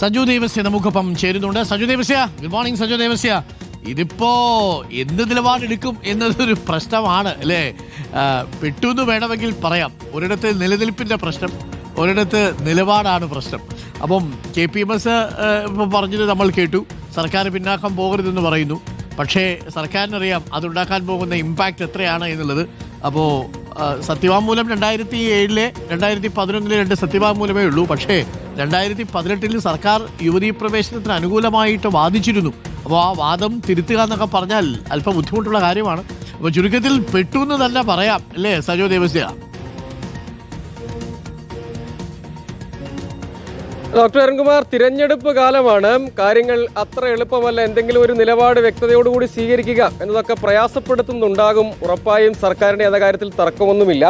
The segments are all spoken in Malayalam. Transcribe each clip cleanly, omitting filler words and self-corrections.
സജു ദേവസ്യ നമുക്കൊപ്പം ചേരുന്നുണ്ട്. Saju Devasya, good morning Saju Devasya. ഇതിപ്പോ എന്ത് നിലപാടെടുക്കും എന്നതൊരു പ്രശ്നമാണ് അല്ലേ? പെട്ടെന്ന് വേണമെങ്കിൽ പറയാം. ഒരിടത്ത് നിലനിൽപ്പിന്റെ പ്രശ്നം, ഒരിടത്ത് നിലപാടാണ് പ്രശ്നം. അപ്പം KPMS ഇപ്പം പറഞ്ഞത് നമ്മൾ കേട്ടു, സർക്കാർ പിന്നാക്കം പോകരുതെന്ന് പറയുന്നു. പക്ഷേ സർക്കാരിനറിയാം അതുണ്ടാക്കാൻ പോകുന്ന ഇമ്പാക്റ്റ് എത്രയാണ് എന്നുള്ളത്. അപ്പോൾ സത്യവാങ്മൂലം 2007 2011 2 സത്യവാങ്മൂലമേ ഉള്ളൂ. പക്ഷേ 2018 സർക്കാർ യുവതീ പ്രവേശനത്തിന് അനുകൂലമായിട്ട് വാദിച്ചിരുന്നു. അപ്പോൾ ആ വാദം തിരുത്തുക എന്നൊക്കെ പറഞ്ഞാൽ അല്പം ബുദ്ധിമുട്ടുള്ള കാര്യമാണ്. അപ്പോൾ ചുരുക്കത്തിൽ പെട്ടു എന്ന് തന്നെ പറയാം അല്ലേ സജോ ദേവസ്യ? ഡോക്ടർ അരുൺകുമാർ, തിരഞ്ഞെടുപ്പ് കാലമാണ്. കാര്യങ്ങൾ അത്ര എളുപ്പമല്ല. എന്തെങ്കിലും ഒരു നിലപാട് വ്യക്തതയോടുകൂടി സ്വീകരിക്കുക എന്നതൊക്കെ പ്രയാസപ്പെടുത്തുന്നുണ്ടാകും ഉറപ്പായും സർക്കാരിന്റെ എന്ന കാര്യത്തിൽ തർക്കമൊന്നുമില്ല.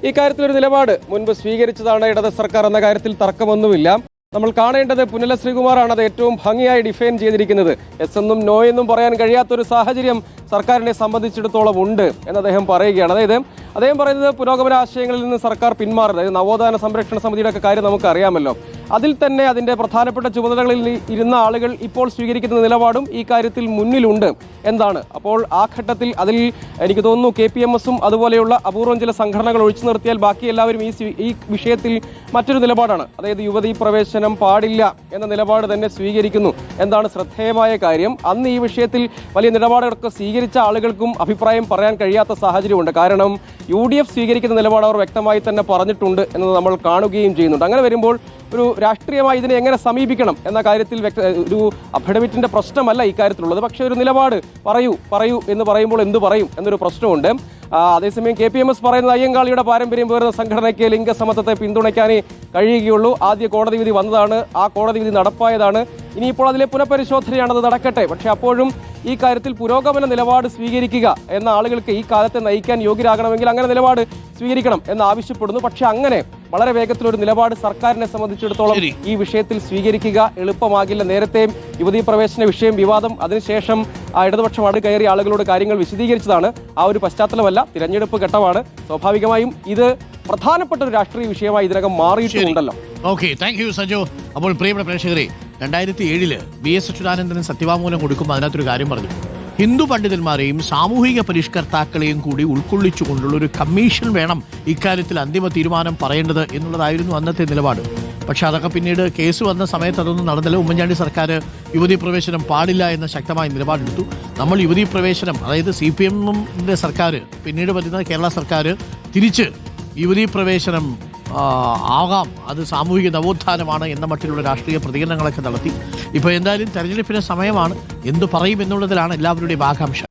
ഈ കാര്യത്തിൽ ഒരു നിലപാട് മുൻപ് സ്വീകരിച്ചതാണ് ഇടത് സർക്കാർ എന്ന കാര്യത്തിൽ തർക്കമൊന്നുമില്ല. നമ്മൾ കാണേണ്ടത് പുനല ശ്രീകുമാറാണ് അത് ഏറ്റവും ഭംഗിയായി ഡിഫൈൻ ചെയ്തിരിക്കുന്നത്. എസ് എന്നും നോ എന്നും പറയാൻ കഴിയാത്തൊരു സാഹചര്യം സർക്കാരിനെ സംബന്ധിച്ചിടത്തോളം ഉണ്ട് എന്ന് അദ്ദേഹം പറയുകയാണ്. അതായത് അദ്ദേഹം പറയുന്നത് പുരോഗമന ആശയങ്ങളിൽ നിന്ന് സർക്കാർ പിന്മാറുന്നത്, അതായത് നവോത്ഥാന സംരക്ഷണ സമിതിയുടെ ഒക്കെ കാര്യം നമുക്കറിയാമല്ലോ. അതിൽ തന്നെ അതിന്റെ പ്രധാനപ്പെട്ട ചുമതലകളിൽ ഇരുന്ന ആളുകൾ ഇപ്പോൾ സ്വീകരിക്കുന്ന നിലപാടും ഈ കാര്യത്തിൽ മുന്നിലുണ്ട് എന്താണ്. അപ്പോൾ ആ ഘട്ടത്തിൽ അതിൽ എനിക്ക് തോന്നുന്നു KPMSഉം അതുപോലെയുള്ള അപൂർവം ചില സംഘടനകൾ ഒഴിച്ചു നിർത്തിയാൽ ബാക്കി എല്ലാവരും ഈ വിഷയത്തിൽ മറ്റൊരു നിലപാടാണ്. അതായത് യുവതീ പ്രവേശനം പാടില്ല എന്ന നിലപാട് തന്നെ സ്വീകരിക്കുന്നു. എന്താണ് ശ്രദ്ധേയമായ കാര്യം, അന്ന് ഈ വിഷയത്തിൽ വലിയ നിലപാടുകളൊക്കെ സ്വീകരിച്ച ആളുകൾക്കും അഭിപ്രായം പറയാൻ കഴിയാത്ത സാഹചര്യമുണ്ട്. കാരണം UDF സ്വീകരിക്കുന്ന നിലപാട് അവർ വ്യക്തമായി തന്നെ പറഞ്ഞിട്ടുണ്ട് എന്നത് നമ്മൾ കാണുകയും ചെയ്യുന്നുണ്ട്. അങ്ങനെ വരുമ്പോൾ ഒരു രാഷ്ട്രീയമായി ഇതിനെ എങ്ങനെ സമീപിക്കണം എന്ന കാര്യത്തിൽ ഒരു അഫിഡവിറ്റിന്റെ പ്രശ്നമല്ല ഇക്കാര്യത്തിലുള്ളത്. പക്ഷേ ഒരു നിലപാട് പറയൂ എന്ന് പറയുമ്പോൾ എന്ത് പറയും എന്നൊരു പ്രശ്നമുണ്ട്. അതേസമയം KPMS പറയുന്നത് അയ്യങ്കാളിയുടെ പാരമ്പര്യം പേറുന്ന സംഘടനയ്ക്ക് ലിംഗസമത്വത്തെ പിന്തുണയ്ക്കാനേ കഴിയുകയുള്ളൂ. ആദ്യ കോടതി വിധി വന്നതാണ്, ആ കോടതി വിധി നടപ്പായതാണ്. ഇനിയിപ്പോൾ അതിലെ പുനഃപരിശോധനയാണത് നടക്കട്ടെ. പക്ഷെ അപ്പോഴും ഈ കാര്യത്തിൽ പുരോഗമന നിലപാട് സ്വീകരിക്കുക എന്ന ആളുകൾക്ക് ഈ കാലത്തെ നയിക്കാൻ യോഗ്യരാകണമെങ്കിൽ അങ്ങനെ നിലപാട് സ്വീകരിക്കണം എന്ന് ആവശ്യപ്പെടുന്നു. പക്ഷെ അങ്ങനെ വളരെ വേഗത്തിലൊരു നിലപാട് സർക്കാരിനെ സംബന്ധിച്ചിടത്തോളം ഈ വിഷയത്തിൽ സ്വീകരിക്കുക എളുപ്പമാകില്ല. നേരത്തെയും യുവതീ പ്രവേശന വിഷയം വിവാദം, അതിനുശേഷം ഇടതുപക്ഷം അടു കയറി ആളുകളോട് കാര്യങ്ങൾ വിശദീകരിച്ചതാണ്. ആ ഒരു പശ്ചാത്തലമല്ല, തിരഞ്ഞെടുപ്പ് ഘട്ടമാണ്. സ്വാഭാവികമായും ഇത് പ്രധാനപ്പെട്ട ഒരു രാഷ്ട്രീയ വിഷയമായി ഇതിനകം മാറിയിട്ടുണ്ടല്ലോ. Okay, thank you Sajo. അപ്പോൾ പ്രിയപ്പെട്ട പ്രേക്ഷകരെ, 2007 VS അച്യുതാനന്ദന് സത്യവാങ്മൂലം കൊടുക്കുമ്പോൾ അതിനകത്തൊരു കാര്യം പറഞ്ഞു. ഹിന്ദു പണ്ഡിതന്മാരെയും സാമൂഹിക പരിഷ്കർത്താക്കളെയും കൂടി ഉൾക്കൊള്ളിച്ചുകൊണ്ടുള്ള ഒരു കമ്മീഷൻ വേണം ഇക്കാര്യത്തിൽ അന്തിമ തീരുമാനം പറയേണ്ടത് എന്നുള്ളതായിരുന്നു അന്നത്തെ നിലപാട്. പക്ഷെ അതൊക്കെ പിന്നീട് കേസ് വന്ന സമയത്ത് അതൊന്നും നടന്നില്ല. ഉമ്മൻചാണ്ടി സർക്കാർ യുവതീ പ്രവേശനം പാടില്ല എന്ന ശക്തമായ നിലപാടെടുത്തു. നമ്മൾ യുവതീ പ്രവേശനം, അതായത് CPMന്റെ സർക്കാർ, പിന്നീട് വരുന്ന കേരള സർക്കാർ തിരിച്ച് യുവതീ പ്രവേശനം ആകാം, അത് സാമൂഹിക നവോത്ഥാനമാണ് എന്ന മട്ടിലുള്ള രാഷ്ട്രീയ പ്രതികരണങ്ങളൊക്കെ നടത്തി. ഇപ്പോൾ എന്തായാലും തെരഞ്ഞെടുപ്പിന് സമയമാണ്, എന്തു പറയും എന്നുള്ളതിലാണ് എല്ലാവരുടെയും ആകാംക്ഷ.